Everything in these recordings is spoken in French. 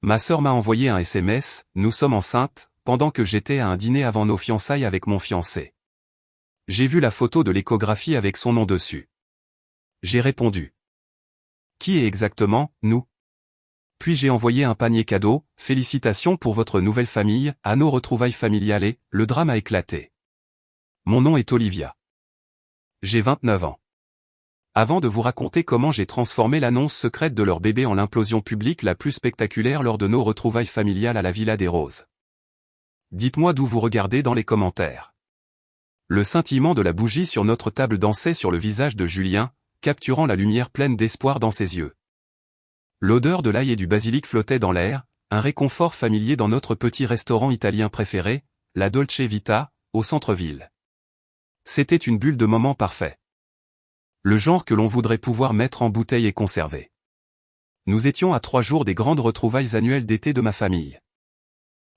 Ma sœur m'a envoyé un SMS, nous sommes enceintes, pendant que j'étais à un dîner avant nos fiançailles avec mon fiancé. J'ai vu la photo de l'échographie avec son nom dessus. J'ai répondu. Qui est exactement, nous? Puis j'ai envoyé un panier cadeau, félicitations pour votre nouvelle famille, à nos retrouvailles familiales et, le drame a éclaté. Mon nom est Olivia. J'ai 29 ans. Avant de vous raconter comment j'ai transformé l'annonce secrète de leur bébé en l'implosion publique la plus spectaculaire lors de nos retrouvailles familiales à la Villa des Roses. Dites-moi d'où vous regardez dans les commentaires. Le scintillement de la bougie sur notre table dansait sur le visage de Julien, capturant la lumière pleine d'espoir dans ses yeux. L'odeur de l'ail et du basilic flottait dans l'air, un réconfort familier dans notre petit restaurant italien préféré, la Dolce Vita, au centre-ville. C'était une bulle de moment parfait. Le genre que l'on voudrait pouvoir mettre en bouteille et conserver. Nous étions à 3 jours des grandes retrouvailles annuelles d'été de ma famille.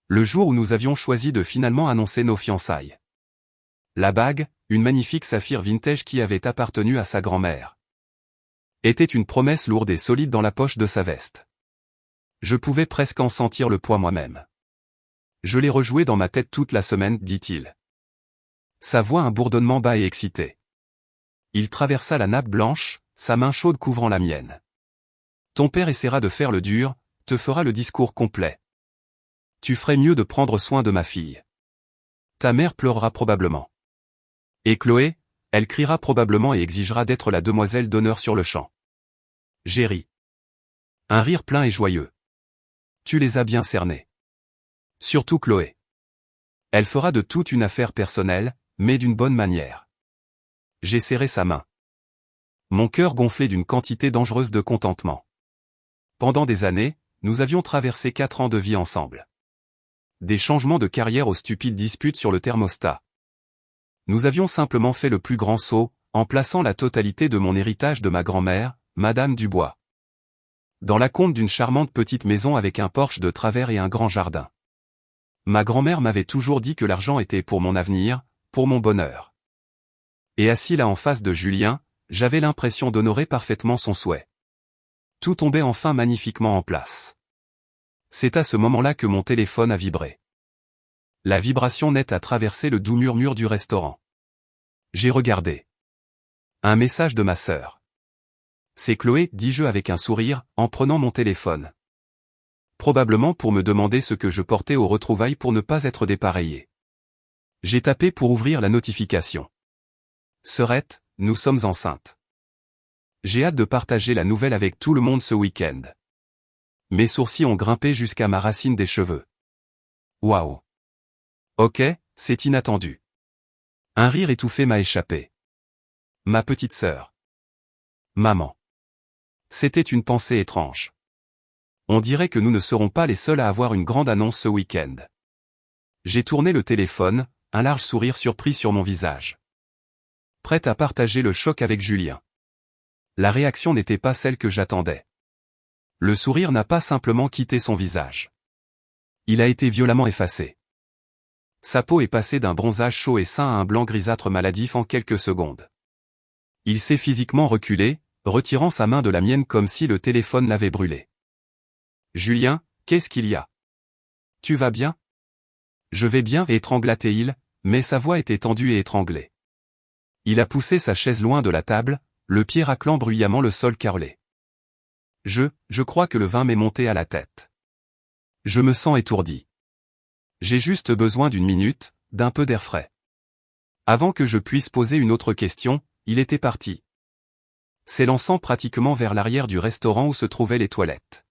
Le jour où nous avions choisi de finalement annoncer nos fiançailles. La bague, une magnifique saphir vintage qui avait appartenu à sa grand-mère, était une promesse lourde et solide dans la poche de sa veste. Je pouvais presque en sentir le poids moi-même. Je l'ai rejoué dans ma tête toute la semaine, dit-il. Sa voix un bourdonnement bas et excité. Il traversa la nappe blanche, sa main chaude couvrant la mienne. Ton père essaiera de faire le dur, te fera le discours complet. Tu ferais mieux de prendre soin de ma fille. Ta mère pleurera probablement. Et Chloé, elle criera probablement et exigera d'être la demoiselle d'honneur sur le champ. J'ai ri. Un rire plein et joyeux. Tu les as bien cernés. Surtout Chloé. Elle fera de toute une affaire personnelle, mais d'une bonne manière. J'ai serré sa main. Mon cœur gonflait d'une quantité dangereuse de contentement. Pendant des années, nous avions traversé 4 ans de vie ensemble. Des changements de carrière aux stupides disputes sur le thermostat. Nous avions simplement fait le plus grand saut, en plaçant la totalité de mon héritage de ma grand-mère, Madame Dubois, dans la combe d'une charmante petite maison avec un porche de travers et un grand jardin. Ma grand-mère m'avait toujours dit que l'argent était pour mon avenir, pour mon bonheur. Et assis là en face de Julien, j'avais l'impression d'honorer parfaitement son souhait. Tout tombait enfin magnifiquement en place. C'est à ce moment-là que mon téléphone a vibré. La vibration nette a traversé le doux murmure du restaurant. J'ai regardé. Un message de ma sœur. C'est Chloé, dis-je avec un sourire, en prenant mon téléphone. Probablement pour me demander ce que je portais aux retrouvailles pour ne pas être dépareillé. J'ai tapé pour ouvrir la notification. Sœurette, nous sommes enceintes. J'ai hâte de partager la nouvelle avec tout le monde ce week-end. Mes sourcils ont grimpé jusqu'à ma racine des cheveux. Waouh. Ok, c'est inattendu. Un rire étouffé m'a échappé. Ma petite sœur. Maman. C'était une pensée étrange. On dirait que nous ne serons pas les seuls à avoir une grande annonce ce week-end. J'ai tourné le téléphone, un large sourire surpris sur mon visage. Prête à partager le choc avec Julien. La réaction n'était pas celle que j'attendais. Le sourire n'a pas simplement quitté son visage. Il a été violemment effacé. Sa peau est passée d'un bronzage chaud et sain à un blanc grisâtre maladif en quelques secondes. Il s'est physiquement reculé, retirant sa main de la mienne comme si le téléphone l'avait brûlé. Julien, qu'est-ce qu'il y a? Tu vas bien? Je vais bien, étrangla-t-il, mais sa voix était tendue et étranglée. Il a poussé sa chaise loin de la table, le pied raclant bruyamment le sol carrelé. Je crois que le vin m'est monté à la tête. Je me sens étourdi. J'ai juste besoin d'une minute, d'un peu d'air frais. Avant que je puisse poser une autre question, il était parti, s'élançant pratiquement vers l'arrière du restaurant où se trouvaient les toilettes.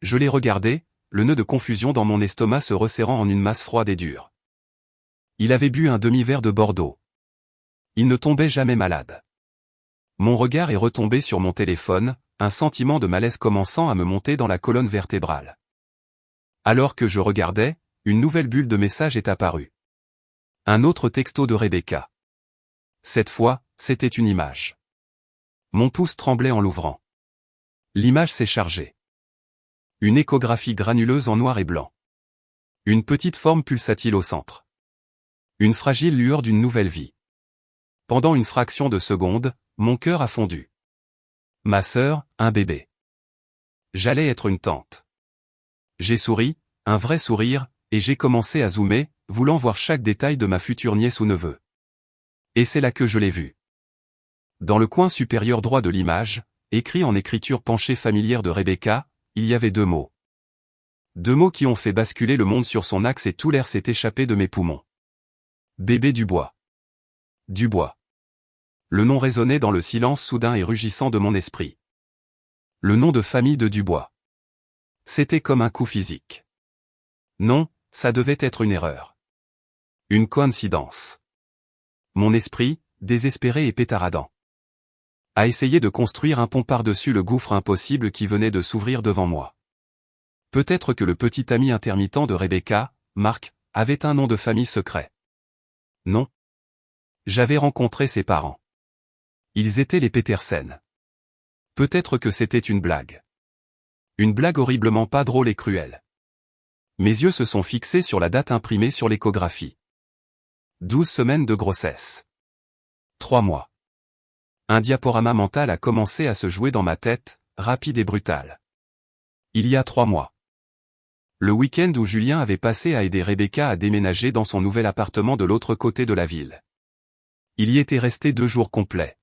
Je l'ai regardé, le nœud de confusion dans mon estomac se resserrant en une masse froide et dure. Il avait bu un demi-verre de Bordeaux. Il ne tombait jamais malade. Mon regard est retombé sur mon téléphone, un sentiment de malaise commençant à me monter dans la colonne vertébrale. Alors que je regardais, une nouvelle bulle de messages est apparue. Un autre texto de Rebecca. Cette fois, c'était une image. Mon pouce tremblait en l'ouvrant. L'image s'est chargée. Une échographie granuleuse en noir et blanc. Une petite forme pulsatile au centre. Une fragile lueur d'une nouvelle vie. Pendant une fraction de seconde, mon cœur a fondu. Ma sœur, un bébé. J'allais être une tante. J'ai souri, un vrai sourire, et j'ai commencé à zoomer, voulant voir chaque détail de ma future nièce ou neveu. Et c'est là que je l'ai vue. Dans le coin supérieur droit de l'image, écrit en écriture penchée familière de Rebecca, il y avait 2 mots. 2 mots qui ont fait basculer le monde sur son axe et tout l'air s'est échappé de mes poumons. Bébé Dubois. Dubois. Le nom résonnait dans le silence soudain et rugissant de mon esprit. Le nom de famille de Dubois. C'était comme un coup physique. Non, ça devait être une erreur. Une coïncidence. Mon esprit, désespéré et pétaradant, a essayé de construire un pont par-dessus le gouffre impossible qui venait de s'ouvrir devant moi. Peut-être que le petit ami intermittent de Rebecca, Marc, avait un nom de famille secret. Non. J'avais rencontré ses parents. Ils étaient les Petersen. Peut-être que c'était une blague. Une blague horriblement pas drôle et cruelle. Mes yeux se sont fixés sur la date imprimée sur l'échographie. 12 semaines de grossesse. 3 mois. Un diaporama mental a commencé à se jouer dans ma tête, rapide et brutal. Il y a 3 mois. Le week-end où Julien avait passé à aider Rebecca à déménager dans son nouvel appartement de l'autre côté de la ville. Il y était resté 2 jours complets.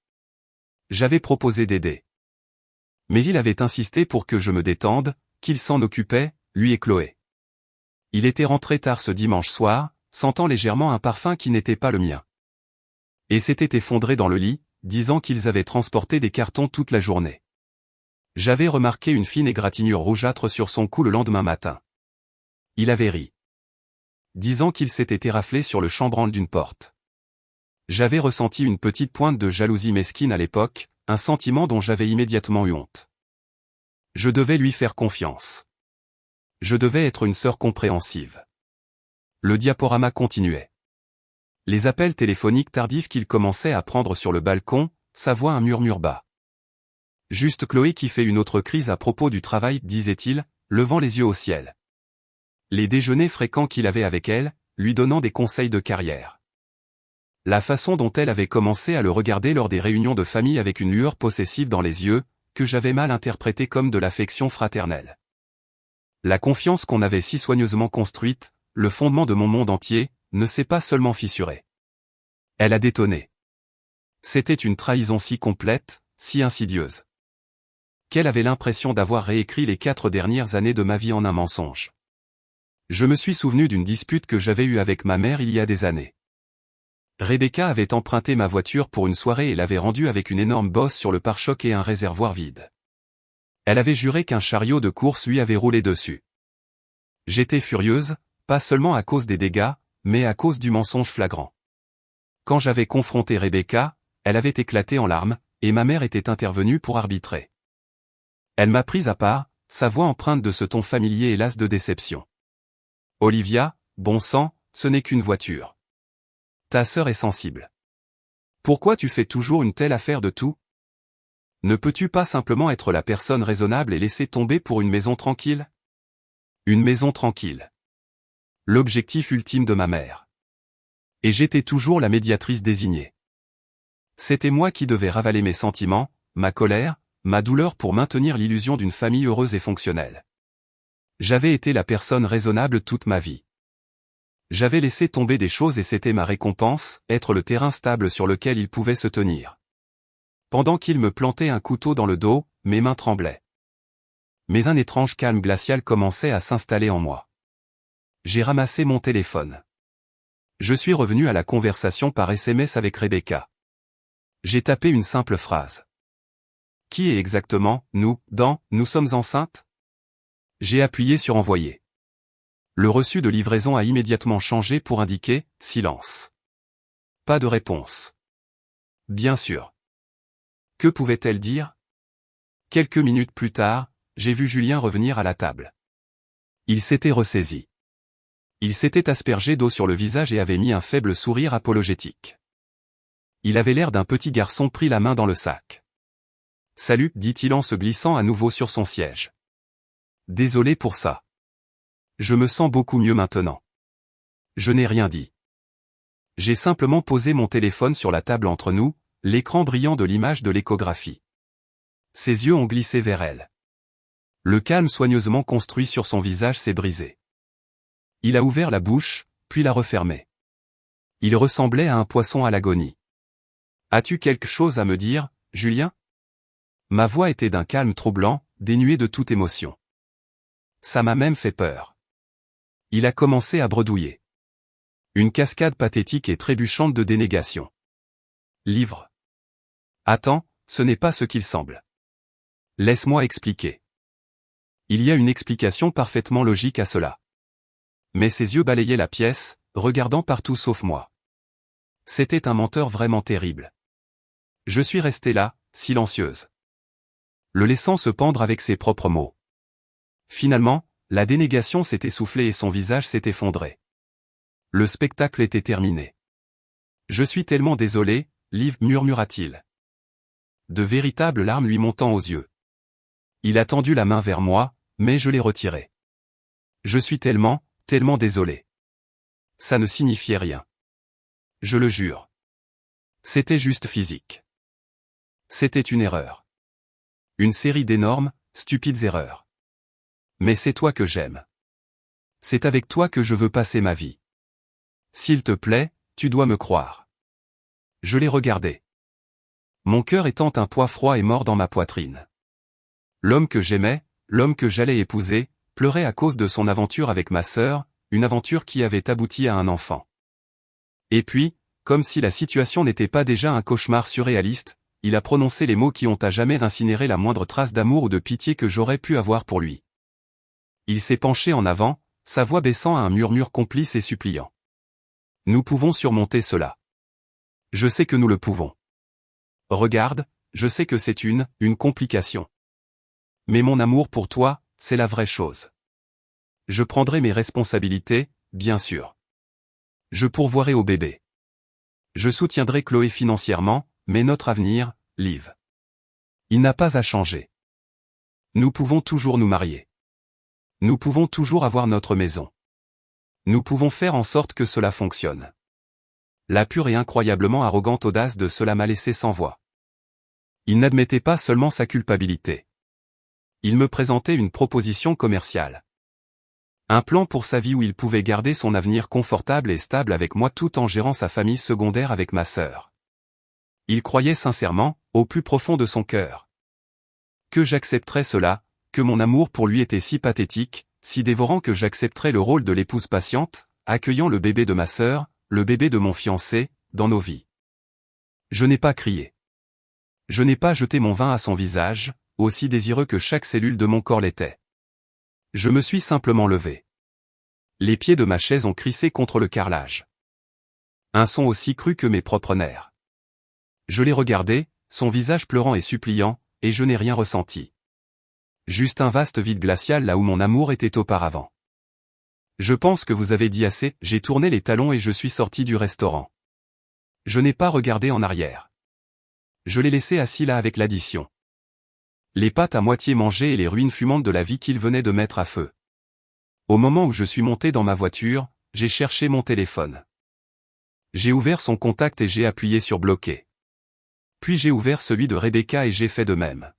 J'avais proposé d'aider. Mais il avait insisté pour que je me détende, qu'il s'en occupait, lui et Chloé. Il était rentré tard ce dimanche soir, sentant légèrement un parfum qui n'était pas le mien. Et s'était effondré dans le lit, disant qu'ils avaient transporté des cartons toute la journée. J'avais remarqué une fine égratignure rougeâtre sur son cou le lendemain matin. Il avait ri, disant qu'il s'était éraflé sur le chambranle d'une porte. J'avais ressenti une petite pointe de jalousie mesquine à l'époque, un sentiment dont j'avais immédiatement eu honte. Je devais lui faire confiance. Je devais être une sœur compréhensive. Le diaporama continuait. Les appels téléphoniques tardifs qu'il commençait à prendre sur le balcon, sa voix un murmure bas. Juste Chloé qui fait une autre crise à propos du travail, disait-il, levant les yeux au ciel. Les déjeuners fréquents qu'il avait avec elle, lui donnant des conseils de carrière. La façon dont elle avait commencé à le regarder lors des réunions de famille avec une lueur possessive dans les yeux, que j'avais mal interprétée comme de l'affection fraternelle. La confiance qu'on avait si soigneusement construite, le fondement de mon monde entier, ne s'est pas seulement fissuré. Elle a détonné. C'était une trahison si complète, si insidieuse, qu'elle avait l'impression d'avoir réécrit les 4 dernières années de ma vie en un mensonge. Je me suis souvenu d'une dispute que j'avais eue avec ma mère il y a des années. Rebecca avait emprunté ma voiture pour une soirée et l'avait rendue avec une énorme bosse sur le pare-choc et un réservoir vide. Elle avait juré qu'un chariot de course lui avait roulé dessus. J'étais furieuse, pas seulement à cause des dégâts, mais à cause du mensonge flagrant. Quand j'avais confronté Rebecca, elle avait éclaté en larmes, et ma mère était intervenue pour arbitrer. Elle m'a prise à part, sa voix empreinte de ce ton familier et las de déception. Olivia, bon sang, ce n'est qu'une voiture. Ta sœur est sensible. Pourquoi tu fais toujours une telle affaire de tout? Ne peux-tu pas simplement être la personne raisonnable et laisser tomber pour une maison tranquille? Une maison tranquille. L'objectif ultime de ma mère. Et j'étais toujours la médiatrice désignée. C'était moi qui devais ravaler mes sentiments, ma colère, ma douleur pour maintenir l'illusion d'une famille heureuse et fonctionnelle. J'avais été la personne raisonnable toute ma vie. J'avais laissé tomber des choses et c'était ma récompense, être le terrain stable sur lequel il pouvait se tenir. Pendant qu'il me plantait un couteau dans le dos, mes mains tremblaient. Mais un étrange calme glacial commençait à s'installer en moi. J'ai ramassé mon téléphone. Je suis revenu à la conversation par SMS avec Rebecca. J'ai tapé une simple phrase. Qui est exactement, nous sommes enceintes? J'ai appuyé sur envoyer. Le reçu de livraison a immédiatement changé pour indiquer « silence ». Pas de réponse. Bien sûr. Que pouvait-elle dire? Quelques minutes plus tard, j'ai vu Julien revenir à la table. Il s'était ressaisi. Il s'était aspergé d'eau sur le visage et avait mis un faible sourire apologétique. Il avait l'air d'un petit garçon pris la main dans le sac. « Salut » dit-il en se glissant à nouveau sur son siège. « Désolé pour ça. Je me sens beaucoup mieux maintenant. » Je n'ai rien dit. J'ai simplement posé mon téléphone sur la table entre nous, l'écran brillant de l'image de l'échographie. Ses yeux ont glissé vers elle. Le calme soigneusement construit sur son visage s'est brisé. Il a ouvert la bouche, puis l'a refermée. Il ressemblait à un poisson à l'agonie. « As-tu quelque chose à me dire, Julien ?» Ma voix était d'un calme troublant, dénué de toute émotion. Ça m'a même fait peur. Il a commencé à bredouiller. Une cascade pathétique et trébuchante de dénégation. Livre. Attends, ce n'est pas ce qu'il semble. Laisse-moi expliquer. Il y a une explication parfaitement logique à cela. Mais ses yeux balayaient la pièce, regardant partout sauf moi. C'était un menteur vraiment terrible. Je suis restée là, silencieuse. Le laissant se pendre avec ses propres mots. Finalement, la dénégation s'est essoufflée et son visage s'est effondré. Le spectacle était terminé. « Je suis tellement désolé, Liv, murmura-t-il. De véritables larmes lui montant aux yeux. Il a tendu la main vers moi, mais je l'ai retirée. Je suis tellement désolé. Ça ne signifiait rien. Je le jure. C'était juste physique. C'était une erreur. Une série d'énormes, stupides erreurs. Mais c'est toi que j'aime. C'est avec toi que je veux passer ma vie. S'il te plaît, tu dois me croire. Je l'ai regardé. Mon cœur étant un poids froid et mort dans ma poitrine. L'homme que j'aimais, l'homme que j'allais épouser, pleurait à cause de son aventure avec ma sœur, une aventure qui avait abouti à un enfant. Et puis, comme si la situation n'était pas déjà un cauchemar surréaliste, il a prononcé les mots qui ont à jamais incinéré la moindre trace d'amour ou de pitié que j'aurais pu avoir pour lui. Il s'est penché en avant, sa voix baissant à un murmure complice et suppliant. Nous pouvons surmonter cela. Je sais que nous le pouvons. Regarde, je sais que c'est une complication. Mais mon amour pour toi, c'est la vraie chose. Je prendrai mes responsabilités, bien sûr. Je pourvoirai au bébé. Je soutiendrai Chloé financièrement, mais notre avenir, Liv. Il n'a pas à changer. Nous pouvons toujours nous marier. Nous pouvons toujours avoir notre maison. Nous pouvons faire en sorte que cela fonctionne. La pure et incroyablement arrogante audace de cela m'a laissé sans voix. Il n'admettait pas seulement sa culpabilité. Il me présentait une proposition commerciale. Un plan pour sa vie où il pouvait garder son avenir confortable et stable avec moi tout en gérant sa famille secondaire avec ma sœur. Il croyait sincèrement, au plus profond de son cœur, que j'accepterais cela, que mon amour pour lui était si pathétique, si dévorant que j'accepterais le rôle de l'épouse patiente, accueillant le bébé de ma sœur, le bébé de mon fiancé, dans nos vies. Je n'ai pas crié. Je n'ai pas jeté mon vin à son visage, aussi désireux que chaque cellule de mon corps l'était. Je me suis simplement levé. Les pieds de ma chaise ont crissé contre le carrelage. Un son aussi cru que mes propres nerfs. Je l'ai regardé, son visage pleurant et suppliant, et je n'ai rien ressenti. Juste un vaste vide glacial là où mon amour était auparavant. Je pense que vous avez dit assez, j'ai tourné les talons et je suis sorti du restaurant. Je n'ai pas regardé en arrière. Je l'ai laissé assis là avec l'addition. Les pâtes à moitié mangées et les ruines fumantes de la vie qu'il venait de mettre à feu. Au moment où je suis monté dans ma voiture, j'ai cherché mon téléphone. J'ai ouvert son contact et j'ai appuyé sur bloquer. Puis j'ai ouvert celui de Rebecca et j'ai fait de même.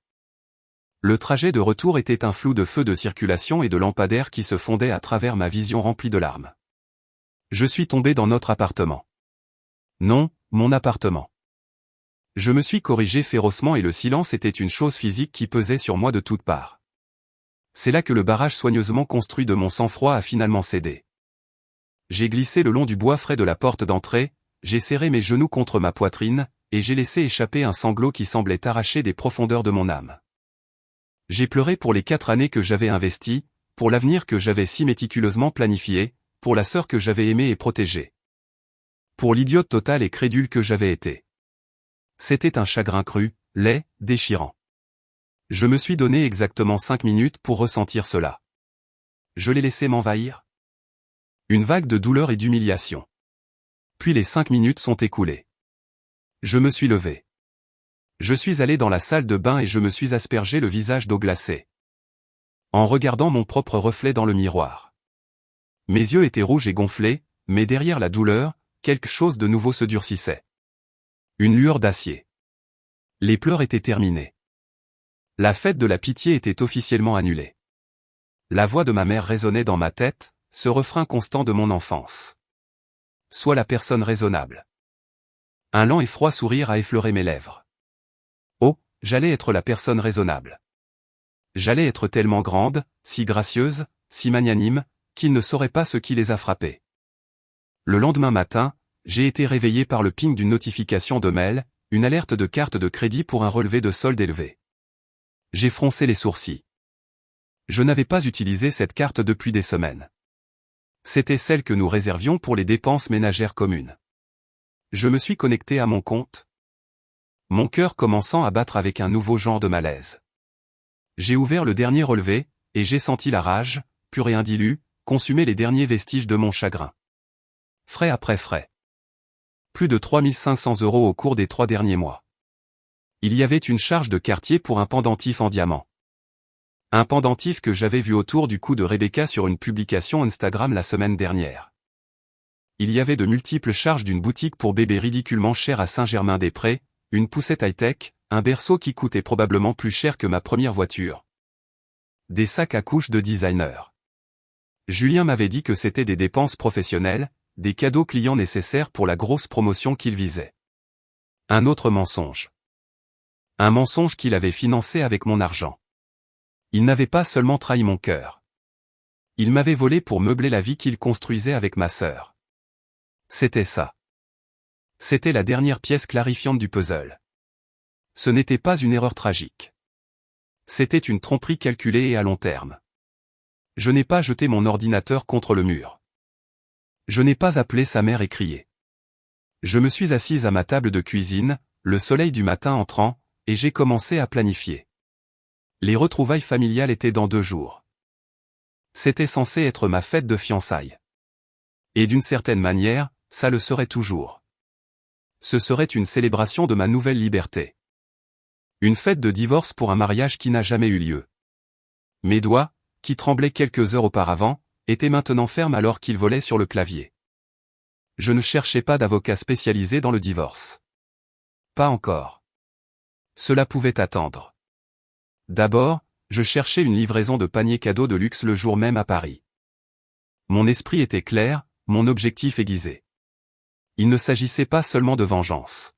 Le trajet de retour était un flou de feux de circulation et de lampadaires qui se fondaient à travers ma vision remplie de larmes. Je suis tombé dans notre appartement. Non, mon appartement. Je me suis corrigé férocement et le silence était une chose physique qui pesait sur moi de toutes parts. C'est là que le barrage soigneusement construit de mon sang-froid a finalement cédé. J'ai glissé le long du bois frais de la porte d'entrée, j'ai serré mes genoux contre ma poitrine, et j'ai laissé échapper un sanglot qui semblait arracher des profondeurs de mon âme. J'ai pleuré pour les 4 années que j'avais investies, pour l'avenir que j'avais si méticuleusement planifié, pour la sœur que j'avais aimée et protégée. Pour l'idiote totale et crédule que j'avais été. C'était un chagrin cru, laid, déchirant. Je me suis donné exactement 5 minutes pour ressentir cela. Je l'ai laissé m'envahir. Une vague de douleur et d'humiliation. Puis les 5 minutes sont écoulées. Je me suis levé. Je suis allé dans la salle de bain et je me suis aspergé le visage d'eau glacée. En regardant mon propre reflet dans le miroir. Mes yeux étaient rouges et gonflés, mais derrière la douleur, quelque chose de nouveau se durcissait. Une lueur d'acier. Les pleurs étaient terminés. La fête de la pitié était officiellement annulée. La voix de ma mère résonnait dans ma tête, ce refrain constant de mon enfance. Sois la personne raisonnable. Un lent et froid sourire a effleuré mes lèvres. Oh, j'allais être la personne raisonnable. J'allais être tellement grande, si gracieuse, si magnanime, qu'ils ne sauraient pas ce qui les a frappés. Le lendemain matin, j'ai été réveillé par le ping d'une notification de mail, une alerte de carte de crédit pour un relevé de solde élevé. J'ai froncé les sourcils. Je n'avais pas utilisé cette carte depuis des semaines. C'était celle que nous réservions pour les dépenses ménagères communes. Je me suis connecté à mon compte. Mon cœur commençant à battre avec un nouveau genre de malaise. J'ai ouvert le dernier relevé, et j'ai senti la rage, pure et indilue, consumer les derniers vestiges de mon chagrin. Frais après frais. Plus de 3 500 € au cours des 3 derniers mois. Il y avait une charge de quartier pour un pendentif en diamant. Un pendentif que j'avais vu autour du cou de Rebecca sur une publication Instagram la semaine dernière. Il y avait de multiples charges d'une boutique pour bébé ridiculement chère à Saint-Germain-des-Prés, une poussette high-tech, un berceau qui coûtait probablement plus cher que ma première voiture. Des sacs à couches de designer. Julien m'avait dit que c'était des dépenses professionnelles, des cadeaux clients nécessaires pour la grosse promotion qu'il visait. Un autre mensonge. Un mensonge qu'il avait financé avec mon argent. Il n'avait pas seulement trahi mon cœur. Il m'avait volé pour meubler la vie qu'il construisait avec ma sœur. C'était ça. C'était la dernière pièce clarifiante du puzzle. Ce n'était pas une erreur tragique. C'était une tromperie calculée et à long terme. Je n'ai pas jeté mon ordinateur contre le mur. Je n'ai pas appelé sa mère et crié. Je me suis assise à ma table de cuisine, le soleil du matin entrant, et j'ai commencé à planifier. Les retrouvailles familiales étaient dans 2 jours. C'était censé être ma fête de fiançailles. Et d'une certaine manière, ça le serait toujours. Ce serait une célébration de ma nouvelle liberté. Une fête de divorce pour un mariage qui n'a jamais eu lieu. Mes doigts, qui tremblaient quelques heures auparavant, étaient maintenant fermes alors qu'ils volaient sur le clavier. Je ne cherchais pas d'avocat spécialisé dans le divorce. Pas encore. Cela pouvait attendre. D'abord, je cherchais une livraison de paniers cadeaux de luxe le jour même à Paris. Mon esprit était clair, mon objectif aiguisé. Il ne s'agissait pas seulement de vengeance.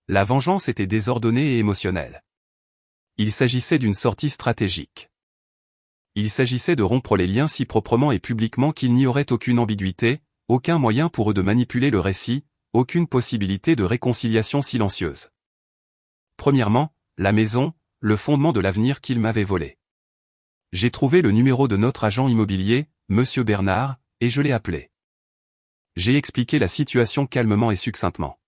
La vengeance était désordonnée et émotionnelle. Il s'agissait d'une sortie stratégique. Il s'agissait de rompre les liens si proprement et publiquement qu'il n'y aurait aucune ambiguïté, aucun moyen pour eux de manipuler le récit, aucune possibilité de réconciliation silencieuse. Premièrement, la maison, le fondement de l'avenir qu'il m'avait volé. J'ai trouvé le numéro de notre agent immobilier, Monsieur Bernard, et je l'ai appelé. J'ai expliqué la situation calmement et succinctement.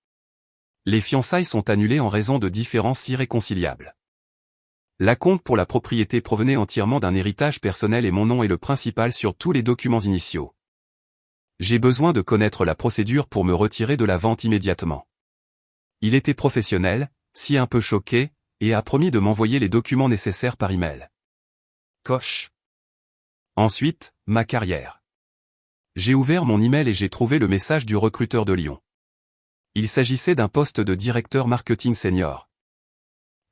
Les fiançailles sont annulées en raison de différences irréconciliables. L'acompte pour la propriété provenait entièrement d'un héritage personnel et mon nom est le principal sur tous les documents initiaux. J'ai besoin de connaître la procédure pour me retirer de la vente immédiatement. Il était professionnel, si un peu choqué, et a promis de m'envoyer les documents nécessaires par email. Coche. Ensuite, ma carrière. J'ai ouvert mon email et j'ai trouvé le message du recruteur de Lyon. Il s'agissait d'un poste de directeur marketing senior.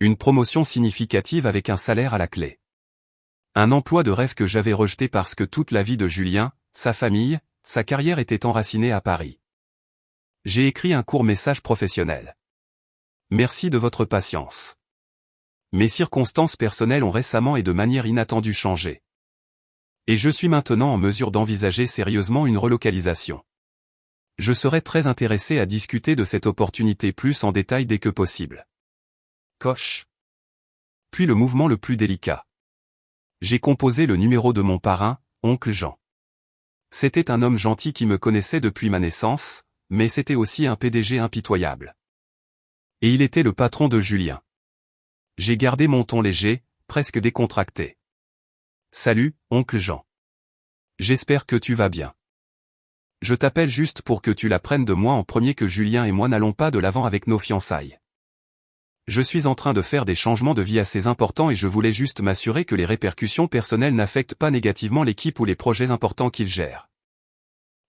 Une promotion significative avec un salaire à la clé. Un emploi de rêve que j'avais rejeté parce que toute la vie de Julien, sa famille, sa carrière était enracinée à Paris. J'ai écrit un court message professionnel. Merci de votre patience. Mes circonstances personnelles ont récemment et de manière inattendue changé. Et je suis maintenant en mesure d'envisager sérieusement une relocalisation. Je serais très intéressé à discuter de cette opportunité plus en détail dès que possible. Coche. Puis le mouvement le plus délicat. J'ai composé le numéro de mon parrain, oncle Jean. C'était un homme gentil qui me connaissait depuis ma naissance, mais c'était aussi un PDG impitoyable. Et il était le patron de Julien. J'ai gardé mon ton léger, presque décontracté. Salut, oncle Jean. J'espère que tu vas bien. Je t'appelle juste pour que tu l'apprennes de moi en premier que Julien et moi n'allons pas de l'avant avec nos fiançailles. Je suis en train de faire des changements de vie assez importants et je voulais juste m'assurer que les répercussions personnelles n'affectent pas négativement l'équipe ou les projets importants qu'il gère.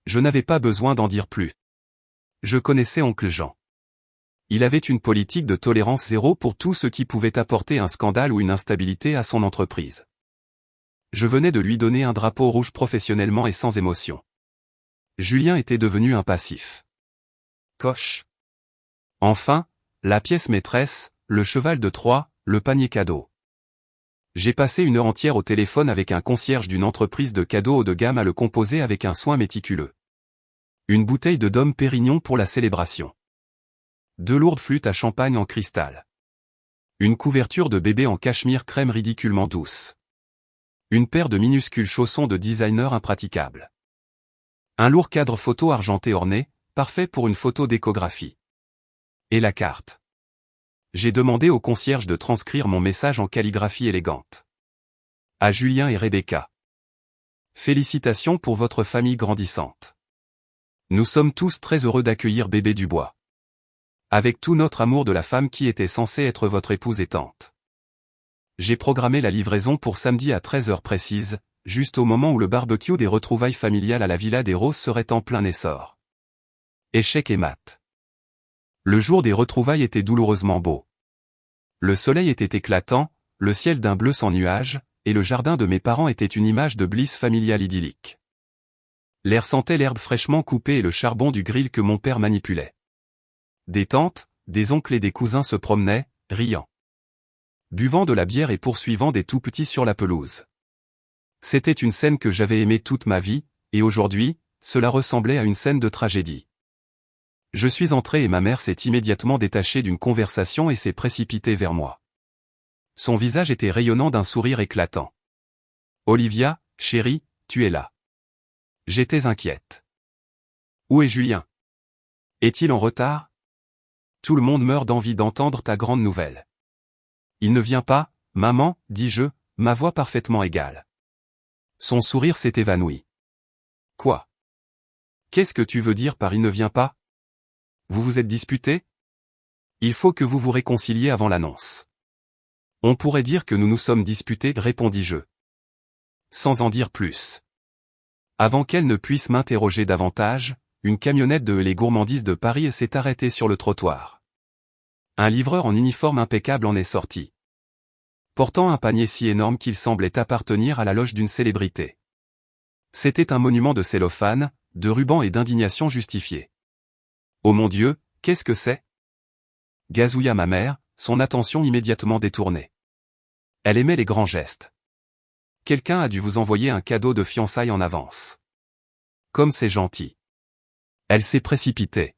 Je n'avais pas besoin d'en dire plus. Je connaissais oncle Jean. Il avait une politique de tolérance zéro pour tout ce qui pouvait apporter un scandale ou une instabilité à son entreprise. Je venais de lui donner un drapeau rouge professionnellement et sans émotion. Julien était devenu un passif. Coche. Enfin, la pièce maîtresse, le cheval de Troie, le panier cadeau. J'ai passé une heure entière au téléphone avec un concierge d'une entreprise de cadeaux haut de gamme à le composer avec un soin méticuleux. Une bouteille de Dom Pérignon pour la célébration. 2 lourdes flûtes à champagne en cristal. Une couverture de bébé en cachemire crème ridiculement douce. Une paire de minuscules chaussons de designer impraticables. Un lourd cadre photo argenté orné, parfait pour une photo d'échographie. Et la carte. J'ai demandé au concierge de transcrire mon message en calligraphie élégante. À Julien et Rebecca. Félicitations pour votre famille grandissante. Nous sommes tous très heureux d'accueillir bébé Dubois. Avec tout notre amour de la femme qui était censée être votre épouse et tante. J'ai programmé la livraison pour samedi à 13 heures précises, juste au moment où le barbecue des retrouvailles familiales à la Villa des Roses serait en plein essor. Échec et mat. Le jour des retrouvailles était douloureusement beau. Le soleil était éclatant, le ciel d'un bleu sans nuages, et le jardin de mes parents était une image de bliss familiale idyllique. L'air sentait l'herbe fraîchement coupée et le charbon du grill que mon père manipulait. Des tantes, des oncles et des cousins se promenaient, riant. Buvant de la bière et poursuivant des tout-petits sur la pelouse. C'était une scène que j'avais aimée toute ma vie, et aujourd'hui, cela ressemblait à une scène de tragédie. Je suis entré et ma mère s'est immédiatement détachée d'une conversation et s'est précipitée vers moi. Son visage était rayonnant d'un sourire éclatant. « Olivia, chérie, tu es là. » J'étais inquiète. « Où est Julien? Est-il en retard? Tout le monde meurt d'envie d'entendre ta grande nouvelle. » « Il ne vient pas, maman, dis-je, ma voix parfaitement égale. » Son sourire s'est évanoui. « Quoi? Qu'est-ce que tu veux dire par il ne vient pas? Vous vous êtes disputés? Il faut que vous vous réconciliez avant l'annonce. » « On pourrait dire que nous nous sommes disputés, répondis-je. Sans en dire plus. Avant qu'elle ne puisse m'interroger davantage, une camionnette de Les Gourmandises de Paris s'est arrêtée sur le trottoir. Un livreur en uniforme impeccable en est sorti. Portant un panier si énorme qu'il semblait appartenir à la loge d'une célébrité. C'était un monument de cellophane, de rubans et d'indignation justifiée. « Oh mon Dieu, qu'est-ce que c'est ?» gazouilla ma mère, son attention immédiatement détournée. Elle aimait les grands gestes. « Quelqu'un a dû vous envoyer un cadeau de fiançailles en avance. Comme c'est gentil. » Elle s'est précipitée.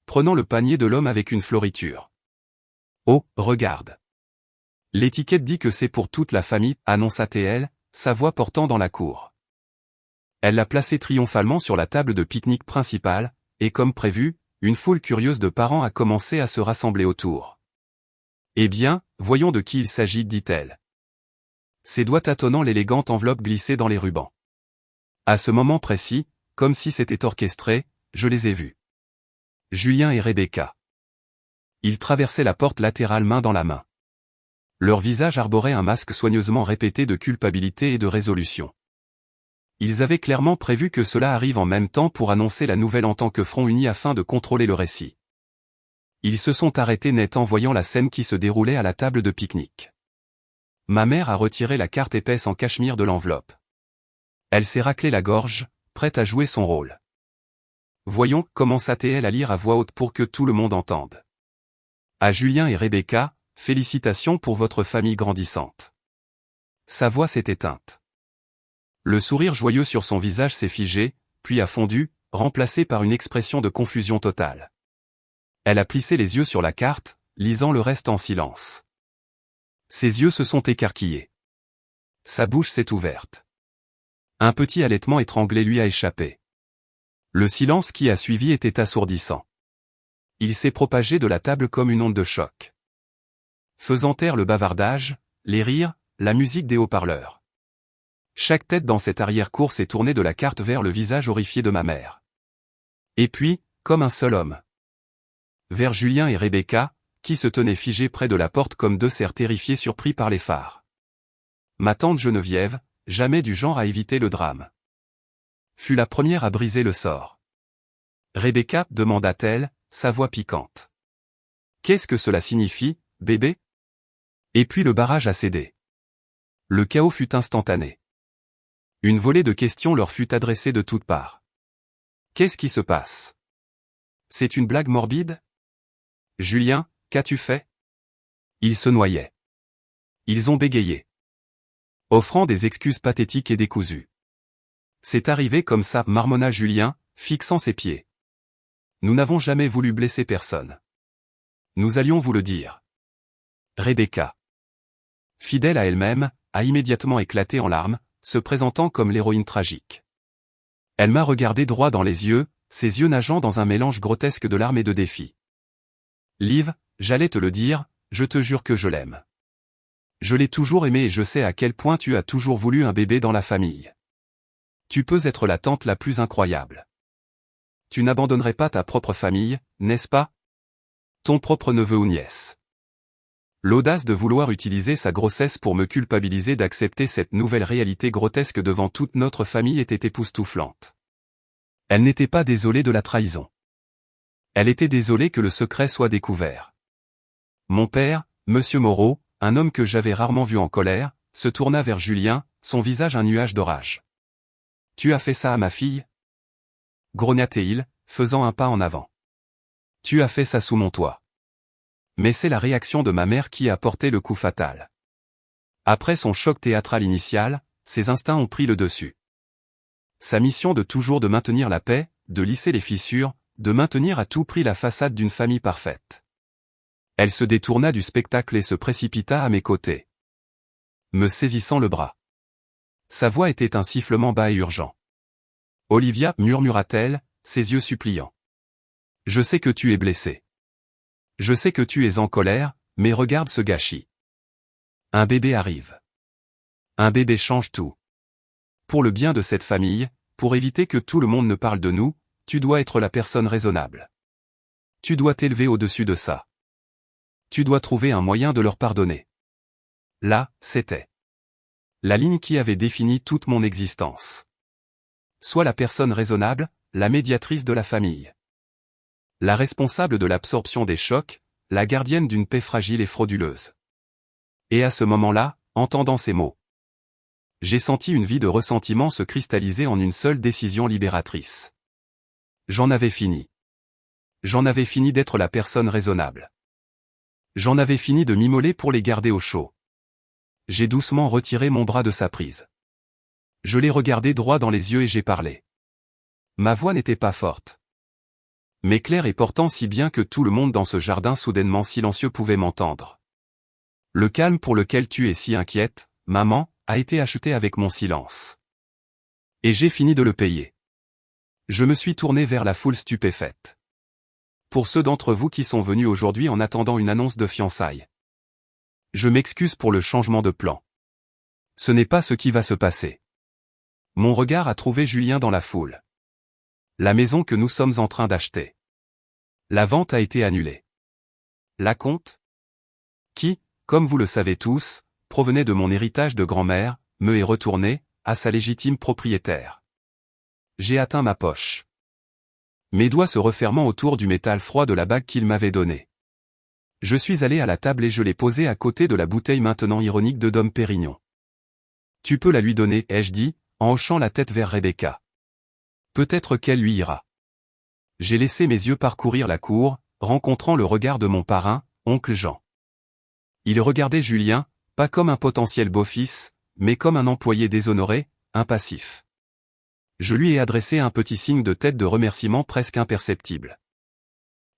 Prenant le panier de l'homme avec une floriture. « Oh, regarde. L'étiquette dit que c'est pour toute la famille, annonça-t-elle, sa voix portant dans la cour. Elle l'a placé triomphalement sur la table de pique-nique principale, et comme prévu, une foule curieuse de parents a commencé à se rassembler autour. « Eh bien, voyons de qui il s'agit, dit-elle. Ses doigts tâtonnant l'élégante enveloppe glissée dans les rubans. À ce moment précis, comme si c'était orchestré, je les ai vus. Julien et Rebecca. Ils traversaient la porte latérale main dans la main. Leur visage arborait un masque soigneusement répété de culpabilité et de résolution. Ils avaient clairement prévu que cela arrive en même temps pour annoncer la nouvelle en tant que front uni afin de contrôler le récit. Ils se sont arrêtés net en voyant la scène qui se déroulait à la table de pique-nique. Ma mère a retiré la carte épaisse en cachemire de l'enveloppe. Elle s'est raclée la gorge, prête à jouer son rôle. Voyons, commença-t-elle à lire à voix haute pour que tout le monde entende. À Julien et Rebecca, félicitations pour votre famille grandissante. Sa voix s'est éteinte. Le sourire joyeux sur son visage s'est figé, puis a fondu, remplacé par une expression de confusion totale. Elle a plissé les yeux sur la carte, lisant le reste en silence. Ses yeux se sont écarquillés. Sa bouche s'est ouverte. Un petit halètement étranglé lui a échappé. Le silence qui a suivi était assourdissant. Il s'est propagé de la table comme une onde de choc. Faisant taire le bavardage, les rires, la musique des haut-parleurs. Chaque tête dans cette arrière-cour s'est tournée de la carte vers le visage horrifié de ma mère. Et puis, comme un seul homme. Vers Julien et Rebecca, qui se tenaient figés près de la porte comme deux cerfs terrifiés surpris par les phares. Ma tante Geneviève, jamais du genre à éviter le drame, fut la première à briser le sort. Rebecca, demanda-t-elle, sa voix piquante. Qu'est-ce que cela signifie, bébé? Et puis le barrage a cédé. Le chaos fut instantané. Une volée de questions leur fut adressée de toutes parts. Qu'est-ce qui se passe? C'est une blague morbide? Julien, qu'as-tu fait? Ils se noyaient. Ils ont bégayé, offrant des excuses pathétiques et décousues. C'est arrivé comme ça, marmonna Julien, fixant ses pieds. Nous n'avons jamais voulu blesser personne. Nous allions vous le dire. Rebecca, fidèle à elle-même, a immédiatement éclaté en larmes, se présentant comme l'héroïne tragique. Elle m'a regardé droit dans les yeux, ses yeux nageant dans un mélange grotesque de larmes et de défi. Liv, j'allais te le dire, je te jure que je l'aime. Je l'ai toujours aimé et je sais à quel point tu as toujours voulu un bébé dans la famille. Tu peux être la tante la plus incroyable. Tu n'abandonnerais pas ta propre famille, n'est-ce pas? Ton propre neveu ou nièce. L'audace de vouloir utiliser sa grossesse pour me culpabiliser d'accepter cette nouvelle réalité grotesque devant toute notre famille était époustouflante. Elle n'était pas désolée de la trahison. Elle était désolée que le secret soit découvert. Mon père, Monsieur Moreau, un homme que j'avais rarement vu en colère, se tourna vers Julien, son visage un nuage d'orage. Tu as fait ça à ma fille? Grogna-t-il, faisant un pas en avant. Tu as fait ça sous mon toit. Mais c'est la réaction de ma mère qui a porté le coup fatal. Après son choc théâtral initial, ses instincts ont pris le dessus. Sa mission de toujours de maintenir la paix, de lisser les fissures, de maintenir à tout prix la façade d'une famille parfaite. Elle se détourna du spectacle et se précipita à mes côtés, me saisissant le bras. Sa voix était un sifflement bas et urgent. Olivia, murmura-t-elle, ses yeux suppliants. Je sais que tu es blessée. Je sais que tu es en colère, mais regarde ce gâchis. Un bébé arrive. Un bébé change tout. Pour le bien de cette famille, pour éviter que tout le monde ne parle de nous, tu dois être la personne raisonnable. Tu dois t'élever au-dessus de ça. Tu dois trouver un moyen de leur pardonner. Là, c'était la ligne qui avait défini toute mon existence. Sois la personne raisonnable, la médiatrice de la famille. La responsable de l'absorption des chocs, la gardienne d'une paix fragile et frauduleuse. Et à ce moment-là, entendant ces mots, j'ai senti une vie de ressentiment se cristalliser en une seule décision libératrice. J'en avais fini. J'en avais fini d'être la personne raisonnable. J'en avais fini de m'immoler pour les garder au chaud. J'ai doucement retiré mon bras de sa prise. Je l'ai regardé droit dans les yeux et j'ai parlé. Ma voix n'était pas forte, mais claire et portant si bien que tout le monde dans ce jardin soudainement silencieux pouvait m'entendre. Le calme pour lequel tu es si inquiète, maman, a été acheté avec mon silence. Et j'ai fini de le payer. Je me suis tourné vers la foule stupéfaite. Pour ceux d'entre vous qui sont venus aujourd'hui en attendant une annonce de fiançailles, je m'excuse pour le changement de plan. Ce n'est pas ce qui va se passer. Mon regard a trouvé Julien dans la foule. La maison que nous sommes en train d'acheter. La vente a été annulée. L'acompte, qui, comme vous le savez tous, provenait de mon héritage de grand-mère, me est retourné, à sa légitime propriétaire. J'ai atteint ma poche. Mes doigts se refermant autour du métal froid de la bague qu'il m'avait donnée. Je suis allé à la table et je l'ai posée à côté de la bouteille maintenant ironique de Dom Pérignon. Tu peux la lui donner, ai-je dit, en hochant la tête vers Rebecca. Peut-être qu'elle lui ira. J'ai laissé mes yeux parcourir la cour, rencontrant le regard de mon parrain, oncle Jean. Il regardait Julien, pas comme un potentiel beau-fils, mais comme un employé déshonoré, un passif. Je lui ai adressé un petit signe de tête de remerciement presque imperceptible.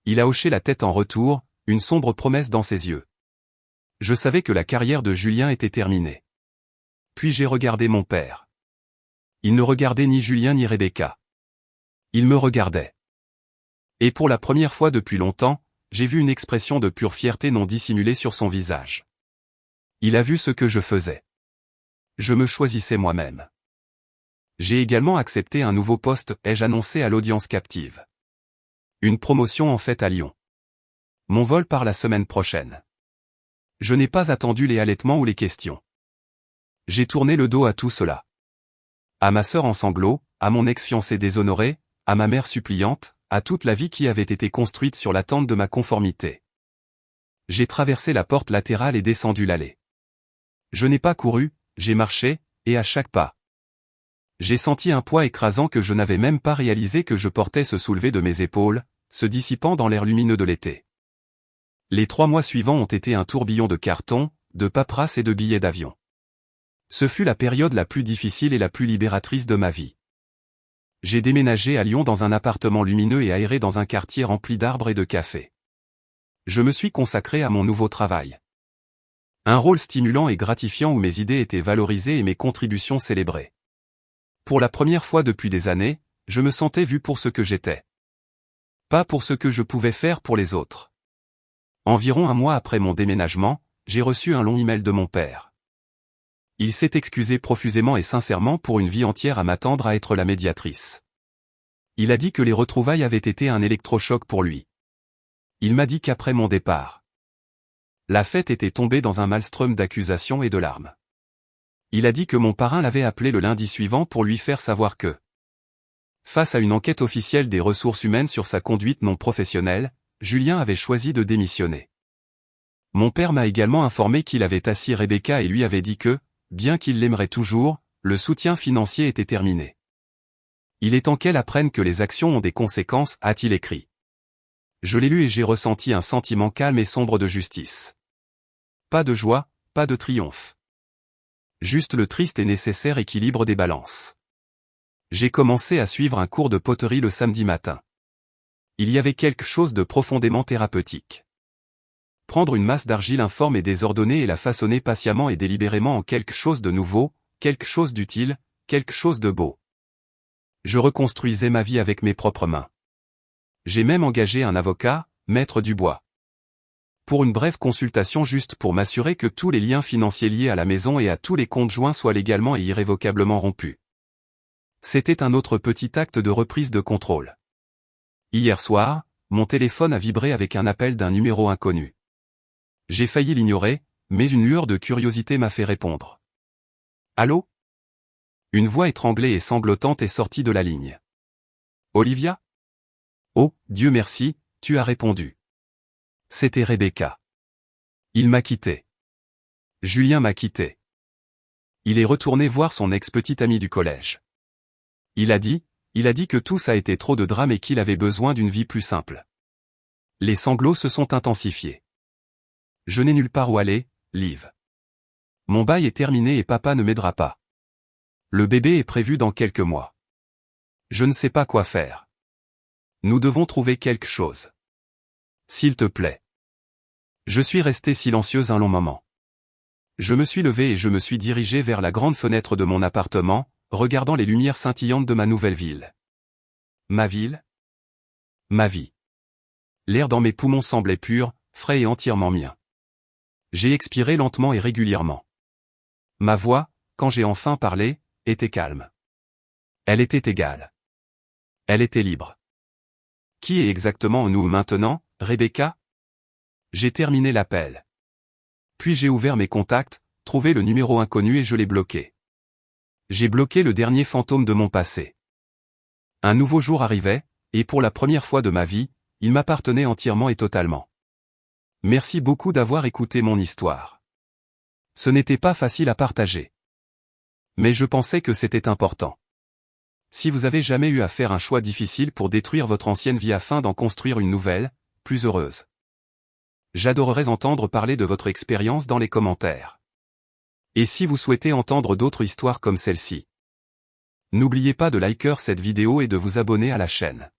Il a hoché la tête en retour, une sombre promesse dans ses yeux. Je savais que la carrière de Julien était terminée. Puis j'ai regardé mon père. Il ne regardait ni Julien ni Rebecca. Il me regardait. Et pour la première fois depuis longtemps, j'ai vu une expression de pure fierté non dissimulée sur son visage. Il a vu ce que je faisais. Je me choisissais moi-même. J'ai également accepté un nouveau poste, ai-je annoncé à l'audience captive. Une promotion en fait à Lyon. Mon vol part la semaine prochaine. Je n'ai pas attendu les halètements ou les questions. J'ai tourné le dos à tout cela. À ma sœur en sanglots, à mon ex-fiancé déshonoré, à ma mère suppliante, à toute la vie qui avait été construite sur l'attente de ma conformité. J'ai traversé la porte latérale et descendu l'allée. Je n'ai pas couru, j'ai marché, et à chaque pas, j'ai senti un poids écrasant que je n'avais même pas réalisé que je portais se soulever de mes épaules, se dissipant dans l'air lumineux de l'été. Les 3 mois suivants ont été un tourbillon de cartons, de paperasse et de billets d'avion. Ce fut la période la plus difficile et la plus libératrice de ma vie. J'ai déménagé à Lyon dans un appartement lumineux et aéré dans un quartier rempli d'arbres et de cafés. Je me suis consacré à mon nouveau travail. Un rôle stimulant et gratifiant où mes idées étaient valorisées et mes contributions célébrées. Pour la première fois depuis des années, je me sentais vu pour ce que j'étais. Pas pour ce que je pouvais faire pour les autres. Environ un mois après mon déménagement, j'ai reçu un long email de mon père. Il s'est excusé profusément et sincèrement pour une vie entière à m'attendre à être la médiatrice. Il a dit que les retrouvailles avaient été un électrochoc pour lui. Il m'a dit qu'après mon départ, la fête était tombée dans un maelstrom d'accusations et de larmes. Il a dit que mon parrain l'avait appelé le lundi suivant pour lui faire savoir que, face à une enquête officielle des ressources humaines sur sa conduite non professionnelle, Julien avait choisi de démissionner. Mon père m'a également informé qu'il avait assis Rebecca et lui avait dit que, bien qu'il l'aimerait toujours, le soutien financier était terminé. Il est temps qu'elle apprenne que les actions ont des conséquences, a-t-il écrit. Je l'ai lu et j'ai ressenti un sentiment calme et sombre de justice. Pas de joie, pas de triomphe. Juste le triste et nécessaire équilibre des balances. J'ai commencé à suivre un cours de poterie le samedi matin. Il y avait quelque chose de profondément thérapeutique. Prendre une masse d'argile informe et désordonnée et la façonner patiemment et délibérément en quelque chose de nouveau, quelque chose d'utile, quelque chose de beau. Je reconstruisais ma vie avec mes propres mains. J'ai même engagé un avocat, Maître Dubois. Pour une brève consultation juste pour m'assurer que tous les liens financiers liés à la maison et à tous les comptes joints soient légalement et irrévocablement rompus. C'était un autre petit acte de reprise de contrôle. Hier soir, mon téléphone a vibré avec un appel d'un numéro inconnu. J'ai failli l'ignorer, mais une lueur de curiosité m'a fait répondre. Allô ? Une voix étranglée et sanglotante est sortie de la ligne. Olivia ? Oh, Dieu merci, tu as répondu. C'était Rebecca. Il m'a quitté. Julien m'a quitté. Il est retourné voir son ex-petite amie du collège. Il a dit que tout ça a été trop de drame et qu'il avait besoin d'une vie plus simple. Les sanglots se sont intensifiés. Je n'ai nulle part où aller, Liv. Mon bail est terminé et papa ne m'aidera pas. Le bébé est prévu dans quelques mois. Je ne sais pas quoi faire. Nous devons trouver quelque chose. S'il te plaît. Je suis restée silencieuse un long moment. Je me suis levée et je me suis dirigée vers la grande fenêtre de mon appartement, regardant les lumières scintillantes de ma nouvelle ville. Ma ville ? Ma vie. L'air dans mes poumons semblait pur, frais et entièrement mien. J'ai expiré lentement et régulièrement. Ma voix, quand j'ai enfin parlé, était calme. Elle était égale. Elle était libre. Qui est exactement nous maintenant, Rebecca ? J'ai terminé l'appel. Puis j'ai ouvert mes contacts, trouvé le numéro inconnu et je l'ai bloqué. J'ai bloqué le dernier fantôme de mon passé. Un nouveau jour arrivait, et pour la première fois de ma vie, il m'appartenait entièrement et totalement. Merci beaucoup d'avoir écouté mon histoire. Ce n'était pas facile à partager. Mais je pensais que c'était important. Si vous avez jamais eu à faire un choix difficile pour détruire votre ancienne vie afin d'en construire une nouvelle, plus heureuse. J'adorerais entendre parler de votre expérience dans les commentaires. Et si vous souhaitez entendre d'autres histoires comme celle-ci, n'oubliez pas de liker cette vidéo et de vous abonner à la chaîne.